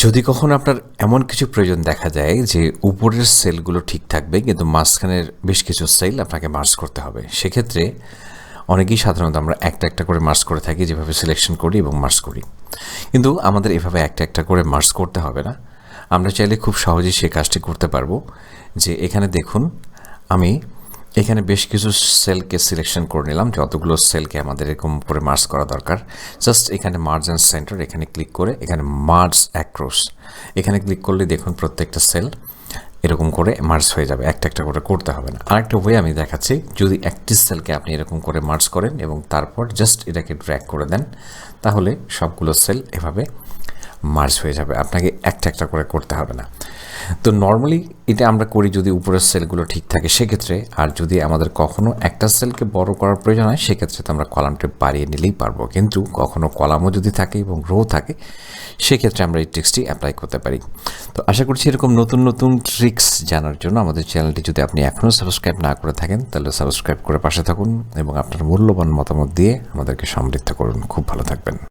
যদি কখনো আপনার এমন কিছু প্রয়োজন দেখা যায় যে উপরের সেলগুলো ঠিক থাকবে কিন্তু মাঝখানের বেশ কিছু সেল আপনাকে মার্জ করতে হবে, সেক্ষেত্রে অনেকেই সাধারণত আমরা একটা একটা করে মার্জ করে থাকি, যেভাবে সিলেকশন করি এবং মার্জ করি। কিন্তু আমাদের এভাবে একটা একটা করে মার্জ করতে হবে না। আমরা চাইলে খুব সহজেই সেই কাজটি করতে পারবো। যে এখানে দেখুন, আমি এখানে বেশ কিছু সেলকে সিলেকশন করে নিলাম, যতগুলো সেলকে আমাদের এরকম করে মার্জ করা দরকার। জাস্ট এখানে মার্জ অ্যান্ড সেন্টার এখানে ক্লিক করে এখানে মার্জ অ্যাক্রস এখানে ক্লিক করলে দেখুন প্রত্যেকটা সেল এরকম করে মার্জ হয়ে যাবে, একটা একটা করে করতে হবে না। আরেকটা ওয়ে আমি দেখাচ্ছি, যদি একটি সেলকে আপনি এরকম করে মার্জ করেন এবং তারপর জাস্ট এটাকে ড্র্যাগ করে দেন, তাহলে সবগুলো সেল এভাবে মার্জ হয়ে যাবে, আপনাকে একটা একটা করে করতে হবে না। তো নর্মালি এটা আমরা করি যদি উপরের সেলগুলো ঠিক থাকে সেক্ষেত্রে। আর যদি আমাদের কখনো একটা সেলকে বড় করার প্রয়োজন হয় সেক্ষেত্রে তো আমরা কলামটা বাড়িয়ে নিলেই পারবো, কিন্তু কখনো কলামও যদি থাকে এবং রো থাকে সেক্ষেত্রে আমরা এই ট্রিক্সটি অ্যাপ্লাই করতে পারি। তো আশা করছি এরকম নতুন নতুন ট্রিক্স জানার জন্য আমাদের চ্যানেলটি যদি আপনি এখনও সাবস্ক্রাইব না করে থাকেন তাহলে সাবস্ক্রাইব করে পাশে থাকুন এবং আপনার মূল্যবান মতামত দিয়ে আমাদেরকে সমৃদ্ধ করুন। খুব ভালো থাকবেন।